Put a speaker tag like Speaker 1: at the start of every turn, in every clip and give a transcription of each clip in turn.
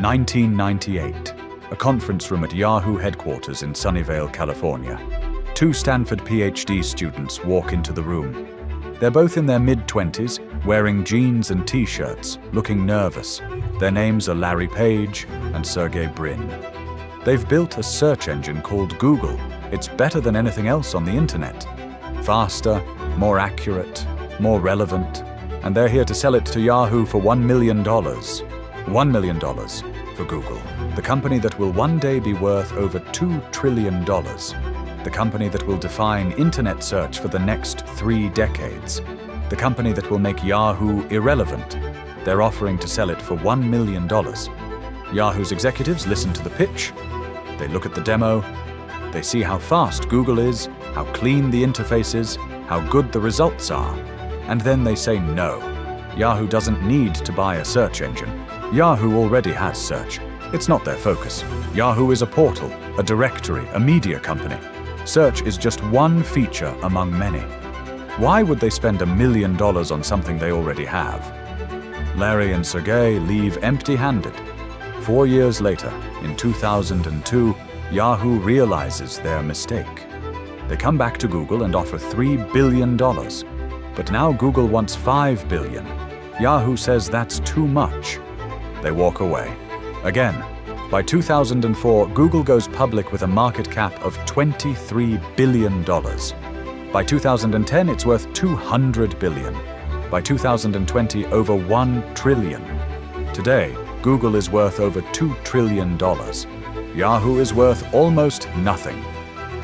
Speaker 1: 1998. A conference room at Yahoo headquarters in Sunnyvale, California. Two Stanford PhD students walk into the room. They're both in their mid-20s, wearing jeans and t-shirts, looking nervous. Their names are Larry Page and Sergey Brin. They've built a search engine called Google. It's better than anything else on the internet. Faster, more accurate, more relevant, and they're here to sell it to Yahoo for $1 million. $1 million for Google, the company that will one day be worth over $2 trillion. The company that will define internet search for the next 3 decades. The company that will make Yahoo irrelevant. They're offering to sell it for $1 million. Yahoo's executives listen to the pitch. They look at the demo. They see how fast Google is, how clean the interface is, how good the results are. And then they say no. Yahoo doesn't need to buy a search engine. Yahoo already has search. It's not their focus. Yahoo is a portal, a directory, a media company. Search is just one feature among many. Why would they spend $1 million on something they already have? Larry and Sergey leave empty-handed. 4 years later, in 2002, Yahoo realizes their mistake. They come back to Google and offer $3 billion. But now Google wants $5 billion. Yahoo says that's too much. They walk away. Again, by 2004, Google goes public with a market cap of $23 billion. By 2010, it's worth $200 billion. By 2020, over $1 trillion. Today, Google is worth over $2 trillion. Yahoo is worth almost nothing.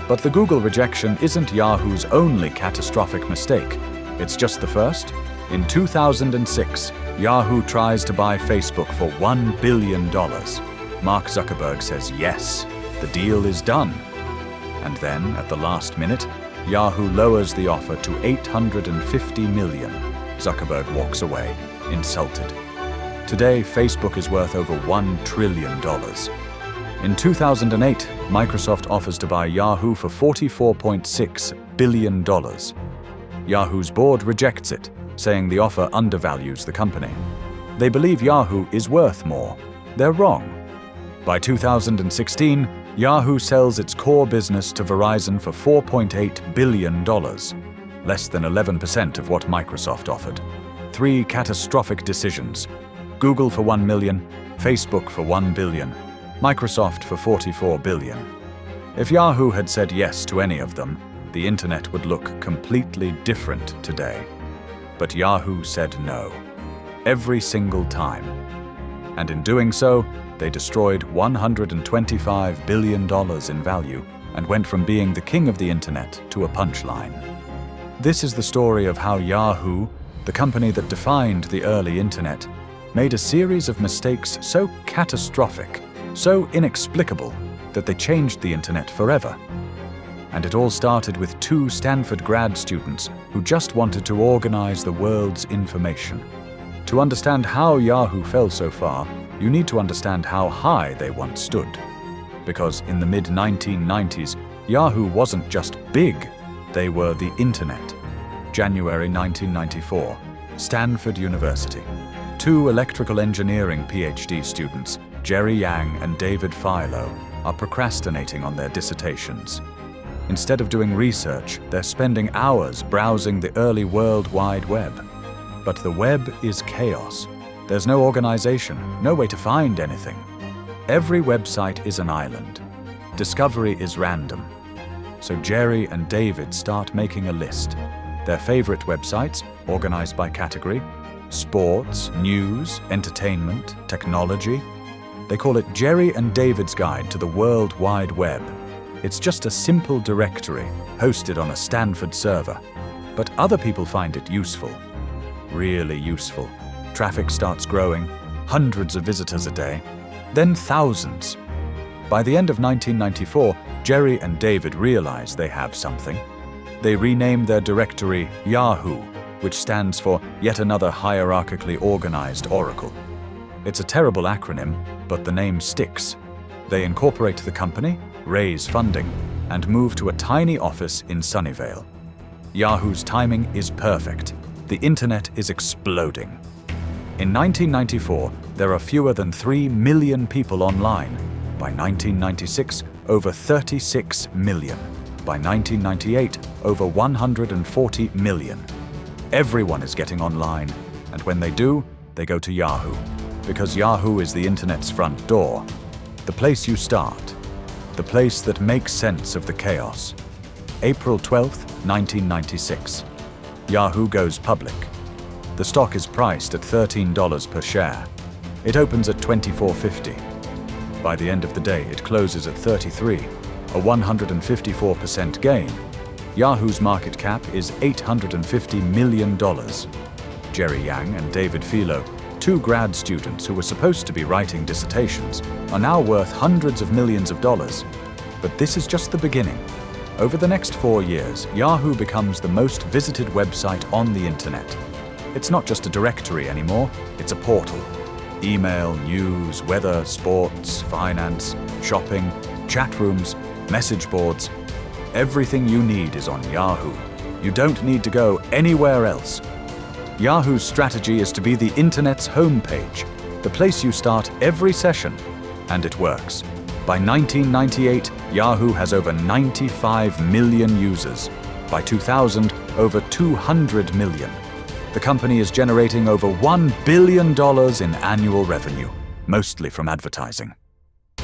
Speaker 1: But the Google rejection isn't Yahoo's only catastrophic mistake. It's just the first. In 2006, Yahoo tries to buy Facebook for $1 billion. Mark Zuckerberg says yes, the deal is done. And then, at the last minute, Yahoo lowers the offer to $850 million. Zuckerberg walks away, insulted. Today, Facebook is worth over $1 trillion. In 2008, Microsoft offers to buy Yahoo for $44.6 billion. Yahoo's board rejects it, saying the offer undervalues the company. They believe Yahoo is worth more. They're wrong. By 2016, Yahoo sells its core business to Verizon for $4.8 billion, less than 11% of what Microsoft offered. 3 catastrophic decisions. Google for $1 million, Facebook for $1 billion, Microsoft for $44 billion. If Yahoo had said yes to any of them, the internet would look completely different today. But Yahoo said no, every single time. And in doing so, they destroyed $125 billion in value and went from being the king of the internet to a punchline. This is the story of how Yahoo, the company that defined the early internet, made a series of mistakes so catastrophic, so inexplicable, that they changed the internet forever. And it all started with 2 Stanford grad students who just wanted to organize the world's information. To understand how Yahoo fell so far, you need to understand how high they once stood. Because in the mid-1990s, Yahoo wasn't just big, they were the internet. January 1994, Stanford University. 2 electrical engineering PhD students, Jerry Yang and David Philo, are procrastinating on their dissertations. Instead of doing research, they're spending hours browsing the early World Wide Web. But the web is chaos. There's no organization, no way to find anything. Every website is an island. Discovery is random. So Jerry and David start making a list. Their favorite websites, organized by category: sports, news, entertainment, technology. They call it Jerry and David's Guide to the World Wide Web. It's just a simple directory hosted on a Stanford server. But other people find it useful. Really useful. Traffic starts growing, hundreds of visitors a day, then thousands. By the end of 1994, Jerry and David realize they have something. They rename their directory Yahoo, which stands for Yet Another Hierarchically Organized Oracle. It's a terrible acronym, but the name sticks. They incorporate the company, raise funding, and move to a tiny office in Sunnyvale. Yahoo's timing is perfect. The internet is exploding. In 1994, there are fewer than 3 million people online. By 1996, over 36 million. By 1998, over 140 million. Everyone is getting online, and when they do, they go to Yahoo, because Yahoo is the internet's front door, the place you start, the place that makes sense of the chaos. April 12, 1996. Yahoo goes public. The stock is priced at $13 per share. It opens at $24.50. By the end of the day, it closes at $33, a 154% gain. Yahoo's market cap is $850 million. Jerry Yang and David Filo, two grad students who were supposed to be writing dissertations, are now worth hundreds of millions of dollars. But this is just the beginning. Over the next 4 years, Yahoo becomes the most visited website on the internet. It's not just a directory anymore, it's a portal. Email, news, weather, sports, finance, shopping, chat rooms, message boards. Everything you need is on Yahoo. You don't need to go anywhere else. Yahoo's strategy is to be the internet's homepage, the place you start every session, and it works. By 1998, Yahoo has over 95 million users. By 2000, over 200 million. The company is generating over $1 billion in annual revenue, mostly from advertising.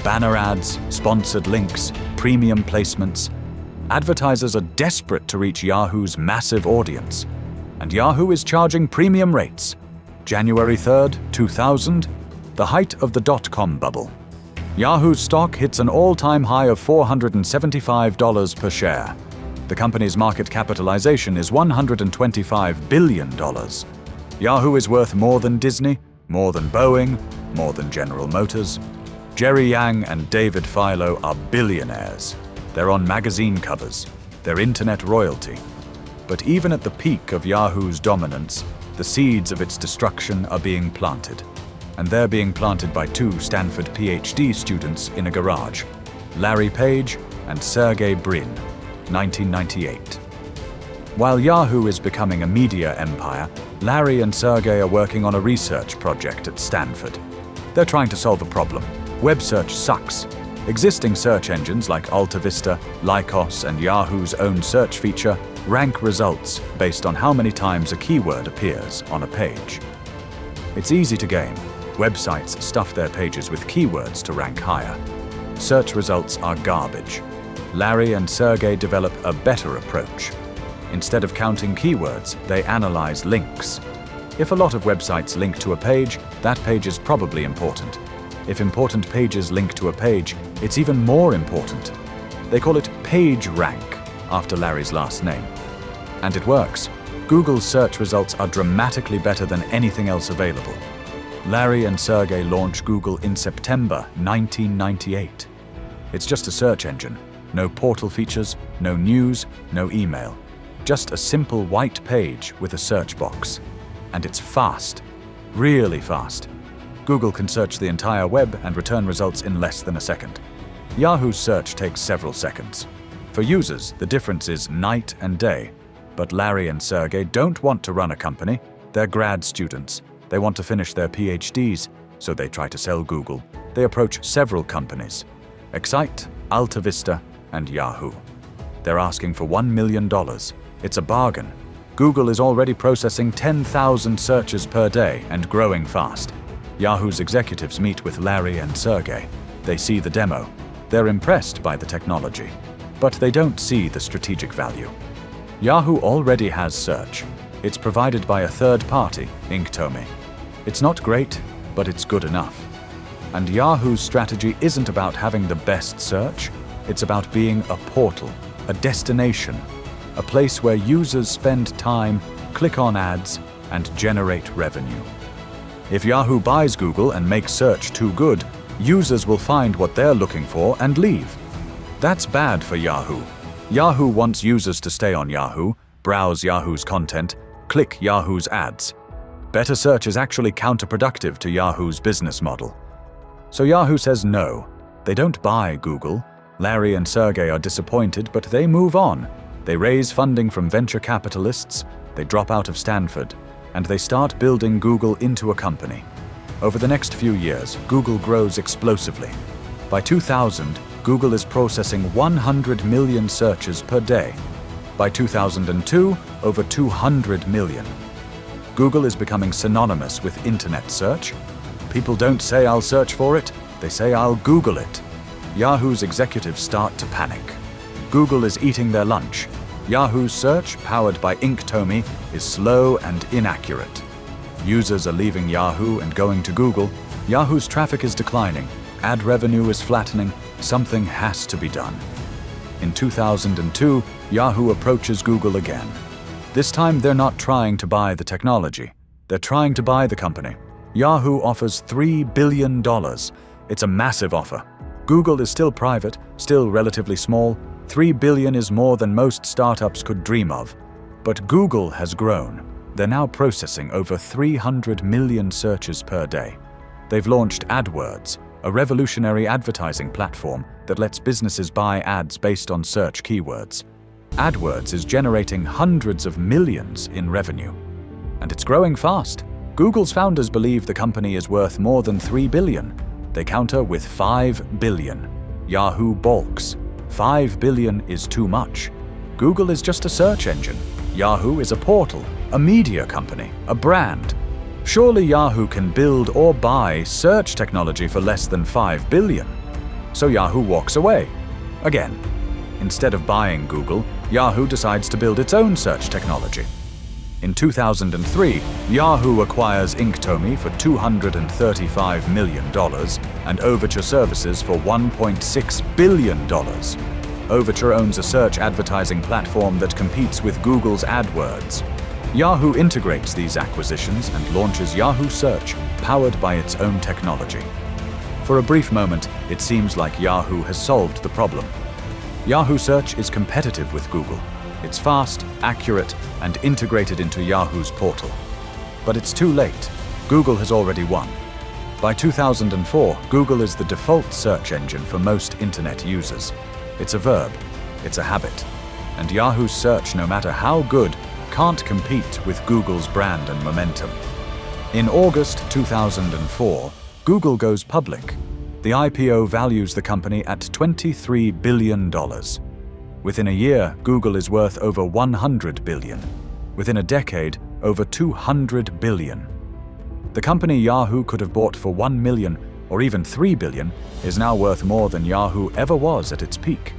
Speaker 1: Banner ads, sponsored links, premium placements. Advertisers are desperate to reach Yahoo's massive audience, and Yahoo is charging premium rates. January 3rd, 2000, the height of the dot-com bubble. Yahoo's stock hits an all-time high of $475 per share. The company's market capitalization is $125 billion. Yahoo is worth more than Disney, more than Boeing, more than General Motors. Jerry Yang and David Filo are billionaires. They're on magazine covers. They're internet royalty. But even at the peak of Yahoo's dominance, the seeds of its destruction are being planted. And they're being planted by two Stanford PhD students in a garage, Larry Page and Sergey Brin, 1998. While Yahoo is becoming a media empire, Larry and Sergey are working on a research project at Stanford. They're trying to solve a problem. Web search sucks. Existing search engines like AltaVista, Lycos, and Yahoo's own search feature rank results based on how many times a keyword appears on a page. It's easy to game. Websites stuff their pages with keywords to rank higher. Search results are garbage. Larry and Sergey develop a better approach. Instead of counting keywords, they analyze links. If a lot of websites link to a page, that page is probably important. If important pages link to a page, it's even more important. They call it PageRank, after Larry's last name. And it works. Google's search results are dramatically better than anything else available. Larry and Sergey launched Google in September 1998. It's just a search engine. No portal features, no news, no email. Just a simple white page with a search box. And it's fast. Really fast. Google can search the entire web and return results in less than a second. Yahoo's search takes several seconds. For users, the difference is night and day. But Larry and Sergey don't want to run a company. They're grad students. They want to finish their PhDs, so they try to sell Google. They approach several companies: Excite, AltaVista, and Yahoo. They're asking for $1 million. It's a bargain. Google is already processing 10,000 searches per day and growing fast. Yahoo's executives meet with Larry and Sergey. They see the demo. They're impressed by the technology, but they don't see the strategic value. Yahoo already has search. It's provided by a third party, Inktomi. It's not great, but it's good enough. And Yahoo's strategy isn't about having the best search. It's about being a portal, a destination, a place where users spend time, click on ads, and generate revenue. If Yahoo buys Google and makes search too good, users will find what they're looking for and leave. That's bad for Yahoo. Yahoo wants users to stay on Yahoo, browse Yahoo's content, click Yahoo's ads. Better search is actually counterproductive to Yahoo's business model. So Yahoo says no. They don't buy Google. Larry and Sergey are disappointed, but they move on. They raise funding from venture capitalists, they drop out of Stanford, and they start building Google into a company. Over the next few years, Google grows explosively. By 2000, Google is processing 100 million searches per day. By 2002, over 200 million. Google is becoming synonymous with internet search. People don't say I'll search for it, they say I'll Google it. Yahoo's executives start to panic. Google is eating their lunch. Yahoo's search, powered by Inktomi, is slow and inaccurate. Users are leaving Yahoo and going to Google. Yahoo's traffic is declining. Ad revenue is flattening. Something has to be done. In 2002, Yahoo approaches Google again. This time they're not trying to buy the technology. They're trying to buy the company. Yahoo offers $3 billion. It's a massive offer. Google is still private, still relatively small. $3 billion is more than most startups could dream of. But Google has grown. They're now processing over 300 million searches per day. They've launched AdWords, a revolutionary advertising platform that lets businesses buy ads based on search keywords. AdWords is generating hundreds of millions in revenue. And it's growing fast. Google's founders believe the company is worth more than $3 billion. They counter with $5 billion. Yahoo balks. $5 billion is too much. Google is just a search engine. Yahoo is a portal, a media company, a brand. Surely Yahoo can build or buy search technology for less than $5 billion. So Yahoo walks away. Again. Instead of buying Google, Yahoo decides to build its own search technology. In 2003, Yahoo acquires Inktomi for $235 million and Overture Services for $1.6 billion. Overture owns a search advertising platform that competes with Google's AdWords. Yahoo integrates these acquisitions and launches Yahoo Search, powered by its own technology. For a brief moment, it seems like Yahoo has solved the problem. Yahoo Search is competitive with Google. It's fast, accurate, and integrated into Yahoo's portal. But it's too late. Google has already won. By 2004, Google is the default search engine for most internet users. It's a verb. It's a habit. And Yahoo Search, no matter how good, can't compete with Google's brand and momentum. In August 2004, Google goes public. The IPO values the company at $23 billion. Within a year, Google is worth over $100 billion. Within a decade, over $200 billion. The company Yahoo could have bought for $1 million or even $3 billion is now worth more than Yahoo ever was at its peak.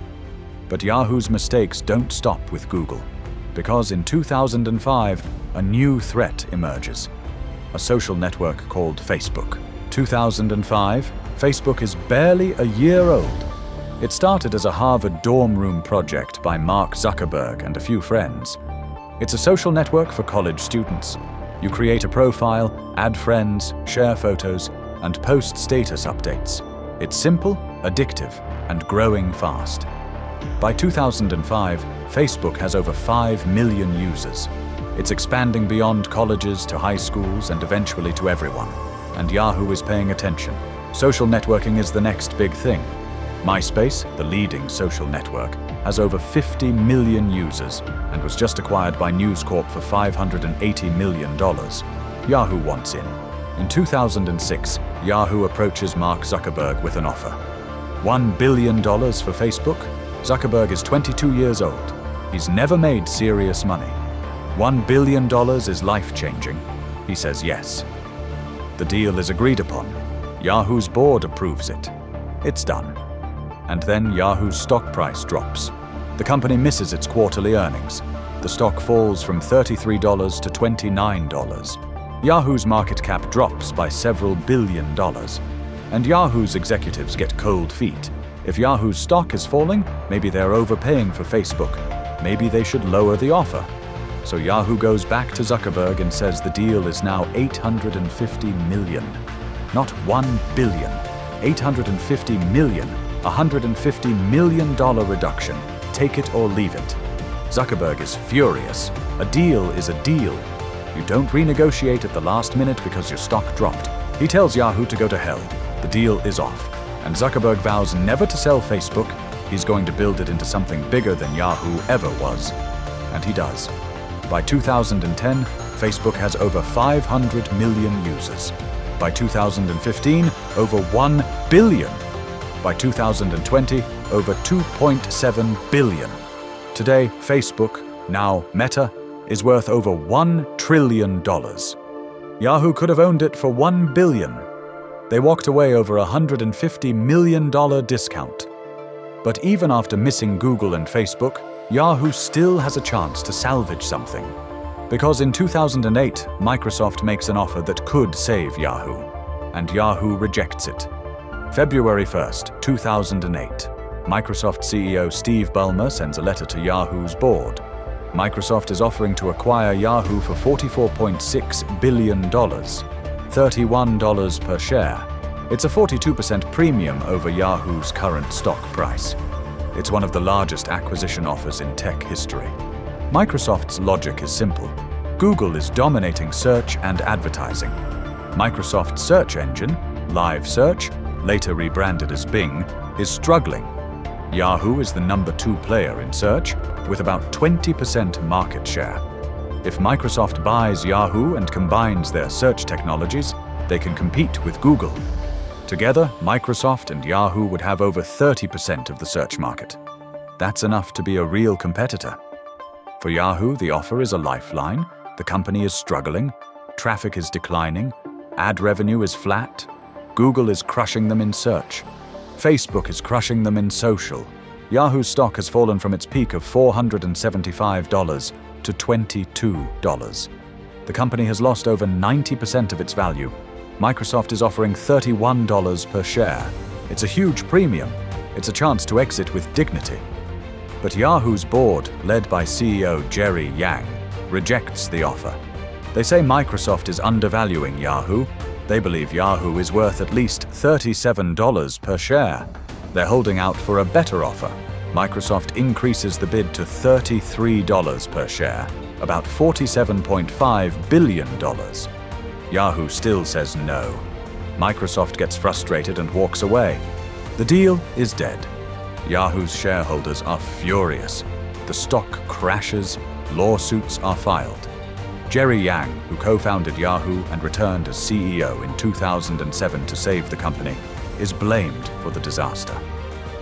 Speaker 1: But Yahoo's mistakes don't stop with Google, because in 2005, a new threat emerges. A social network called Facebook. 2005, Facebook is barely a year old. It started as a Harvard dorm room project by Mark Zuckerberg and a few friends. It's a social network for college students. You create a profile, add friends, share photos, and post status updates. It's simple, addictive, and growing fast. By 2005, Facebook has over 5 million users. It's expanding beyond colleges to high schools and eventually to everyone. And Yahoo is paying attention. Social networking is the next big thing. MySpace, the leading social network, has over 50 million users and was just acquired by News Corp for $580 million. Yahoo wants in. In 2006, Yahoo approaches Mark Zuckerberg with an offer. $1 billion for Facebook? Zuckerberg is 22 years old. He's never made serious money. $1 billion is life-changing. He says yes. The deal is agreed upon. Yahoo's board approves it. It's done. And then Yahoo's stock price drops. The company misses its quarterly earnings. The stock falls from $33 to $29. Yahoo's market cap drops by several billion dollars. And Yahoo's executives get cold feet. If Yahoo's stock is falling, maybe they're overpaying for Facebook. Maybe they should lower the offer. So Yahoo goes back to Zuckerberg and says the deal is now $850 million. Not $1 billion. $850 million. $150 million reduction. Take it or leave it. Zuckerberg is furious. A deal is a deal. You don't renegotiate at the last minute because your stock dropped. He tells Yahoo to go to hell. The deal is off. And Zuckerberg vows never to sell Facebook. He's going to build it into something bigger than Yahoo ever was. And he does. By 2010, Facebook has over 500 million users. By 2015, over 1 billion. By 2020, over 2.7 billion. Today, Facebook, now Meta, is worth over $1 trillion. Yahoo could have owned it for $1 billion. They walked away over a $150 million discount. But even after missing Google and Facebook, Yahoo still has a chance to salvage something. Because in 2008, Microsoft makes an offer that could save Yahoo, and Yahoo rejects it. February 1st, 2008, Microsoft CEO Steve Ballmer sends a letter to Yahoo's board. Microsoft is offering to acquire Yahoo for $44.6 billion, $31 per share. It's a 42% premium over Yahoo's current stock price. It's one of the largest acquisition offers in tech history. Microsoft's logic is simple. Google is dominating search and advertising. Microsoft's search engine, Live Search, later rebranded as Bing, is struggling. Yahoo is the number 2 player in search, with about 20% market share. If Microsoft buys Yahoo and combines their search technologies, they can compete with Google. Together, Microsoft and Yahoo would have over 30% of the search market. That's enough to be a real competitor. For Yahoo, the offer is a lifeline. The company is struggling. Traffic is declining. Ad revenue is flat. Google is crushing them in search. Facebook is crushing them in social. Yahoo's stock has fallen from its peak of $475 to $22. The company has lost over 90% of its value. Microsoft is offering $31 per share. It's a huge premium. It's a chance to exit with dignity. But Yahoo's board, led by CEO Jerry Yang, rejects the offer. They say Microsoft is undervaluing Yahoo. They believe Yahoo is worth at least $37 per share. They're holding out for a better offer. Microsoft increases the bid to $33 per share, about $47.5 billion. Yahoo still says no. Microsoft gets frustrated and walks away. The deal is dead. Yahoo's shareholders are furious. The stock crashes. Lawsuits are filed. Jerry Yang, who co-founded Yahoo and returned as CEO in 2007 to save the company, is blamed for the disaster.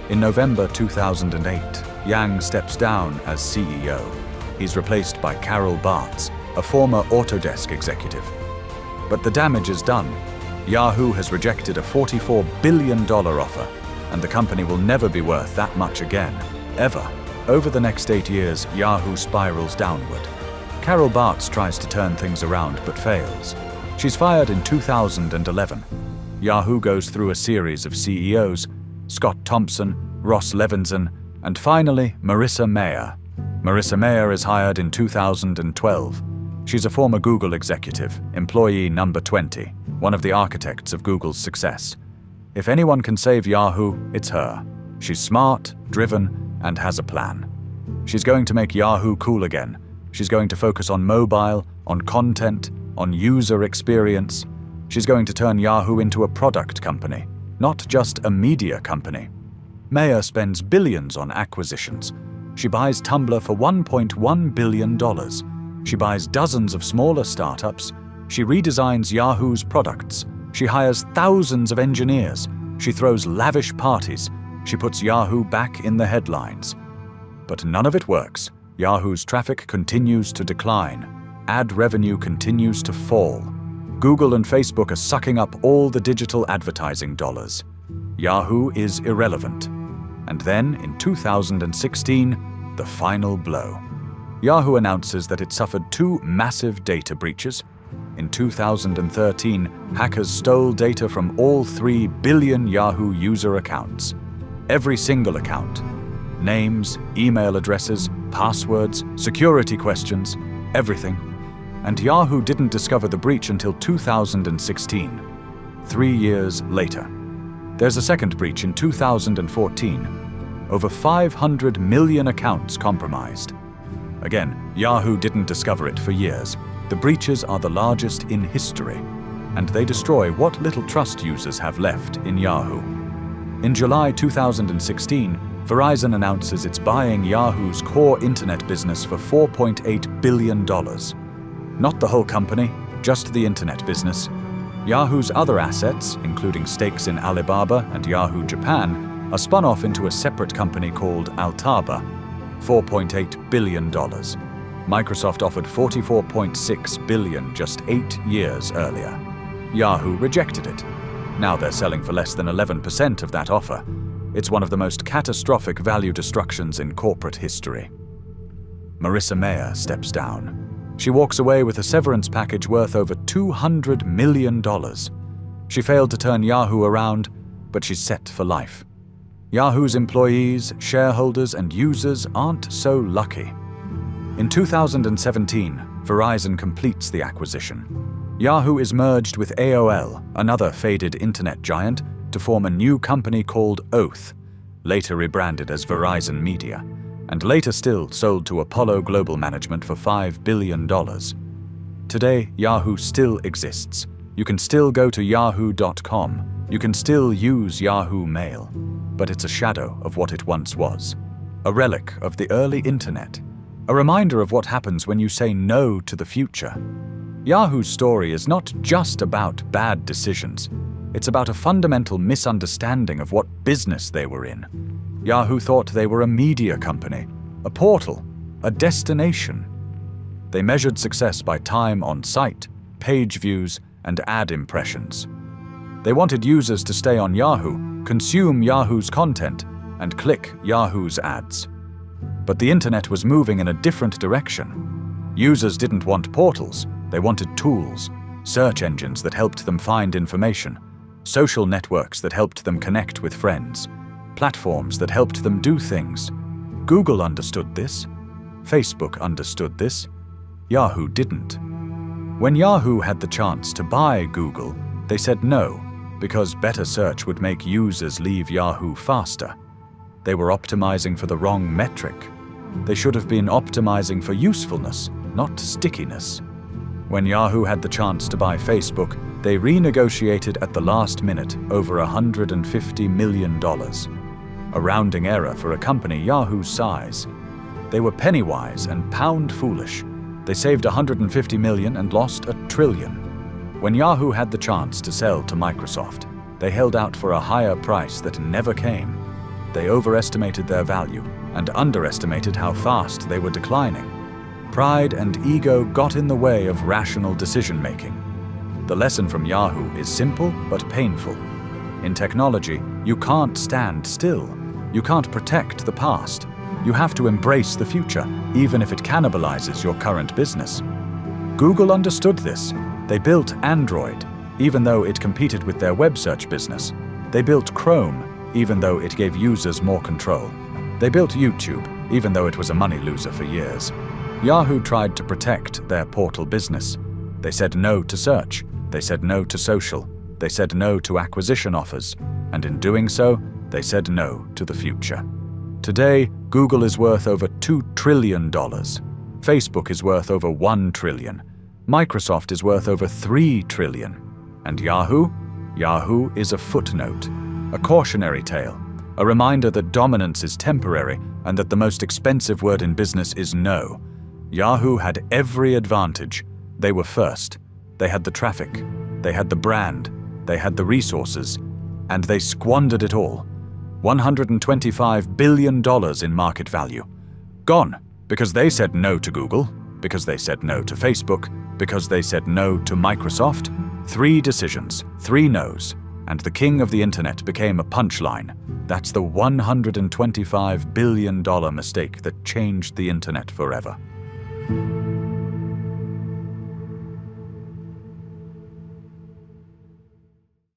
Speaker 1: In November 2008, Yang steps down as CEO. He's replaced by Carol Bartz, a former Autodesk executive. But the damage is done. Yahoo has rejected a $44 billion offer, and the company will never be worth that much again, ever. Over the next 8 years, Yahoo spirals downward. Carol Bartz tries to turn things around but fails. She's fired in 2011. Yahoo goes through a series of CEOs: Scott Thompson, Ross Levinson, and finally Marissa Mayer. Marissa Mayer is hired in 2012. She's a former Google executive, employee number 20, one of the architects of Google's success. If anyone can save Yahoo, it's her. She's smart, driven, and has a plan. She's going to make Yahoo cool again. She's going to focus on mobile, on content, on user experience. She's going to turn Yahoo into a product company, not just a media company. Mayer spends billions on acquisitions. She buys Tumblr for $1.1 billion. She buys dozens of smaller startups. She redesigns Yahoo's products. She hires thousands of engineers. She throws lavish parties. She puts Yahoo back in the headlines. But none of it works. Yahoo's traffic continues to decline. Ad revenue continues to fall. Google and Facebook are sucking up all the digital advertising dollars. Yahoo is irrelevant. And then, in 2016, the final blow. Yahoo announces that it suffered 2 massive data breaches. In 2013, hackers stole data from all 3 billion Yahoo user accounts. Every single account. Names, email addresses, passwords, security questions, everything. And Yahoo didn't discover the breach until 2016, 3 years later. There's a second breach in 2014. Over 500 million accounts compromised. Again, Yahoo didn't discover it for years. The breaches are the largest in history, and they destroy what little trust users have left in Yahoo. In July 2016, Verizon announces it's buying Yahoo's core internet business for $4.8 billion. Not the whole company, just the internet business. Yahoo's other assets, including stakes in Alibaba and Yahoo Japan, are spun off into a separate company called Altaba, $4.8 billion. Microsoft offered $44.6 billion just 8 years earlier. Yahoo rejected it. Now they're selling for less than 11% of that offer. It's one of the most catastrophic value destructions in corporate history. Marissa Mayer steps down. She walks away with a severance package worth over $200 million. She failed to turn Yahoo around, but she's set for life. Yahoo's employees, shareholders, and users aren't so lucky. In 2017, Verizon completes the acquisition. Yahoo is merged with AOL, another faded internet giant, to form a new company called Oath, later rebranded as Verizon Media, and later still sold to Apollo Global Management for $5 billion. Today, Yahoo still exists. You can still go to yahoo.com. You can still use Yahoo Mail, but it's a shadow of what it once was. A relic of the early internet. A reminder of what happens when you say no to the future. Yahoo's story is not just about bad decisions. It's about a fundamental misunderstanding of what business they were in. Yahoo thought they were a media company, a portal, a destination. They measured success by time on site, page views, and ad impressions. They wanted users to stay on Yahoo, consume Yahoo's content, and click Yahoo's ads. But the internet was moving in a different direction. Users didn't want portals, they wanted tools, search engines that helped them find information, social networks that helped them connect with friends, platforms that helped them do things. Google understood this. Facebook understood this. Yahoo didn't. When Yahoo had the chance to buy Google, they said no, because better search would make users leave Yahoo faster. They were optimizing for the wrong metric. They should have been optimizing for usefulness, not stickiness. When Yahoo had the chance to buy Facebook, they renegotiated at the last minute over $150 million. A rounding error for a company Yahoo's size. They were penny-wise and pound-foolish. They saved $150 million and lost $1 trillion. When Yahoo had the chance to sell to Microsoft, they held out for a higher price that never came. They overestimated their value and underestimated how fast they were declining. Pride and ego got in the way of rational decision-making. The lesson from Yahoo is simple but painful. In technology, you can't stand still. You can't protect the past. You have to embrace the future, even if it cannibalizes your current business. Google understood this. They built Android, even though it competed with their web search business. They built Chrome, even though it gave users more control. They built YouTube, even though it was a money loser for years. Yahoo tried to protect their portal business. They said no to search. They said no to social. They said no to acquisition offers. And in doing so, they said no to the future. Today, Google is worth over $2 trillion. Facebook is worth over $1 trillion. Microsoft is worth over $3 trillion. And Yahoo? Yahoo is a footnote, a cautionary tale, a reminder that dominance is temporary and that the most expensive word in business is no. Yahoo had every advantage. They were first. They had the traffic. They had the brand. They had the resources. And they squandered it all. $125 billion in market value. Gone, because they said no to Google, because they said no to Facebook, because they said no to Microsoft. 3 decisions, 3 no's, and the king of the internet became a punchline. That's the $125 billion mistake that changed the internet forever.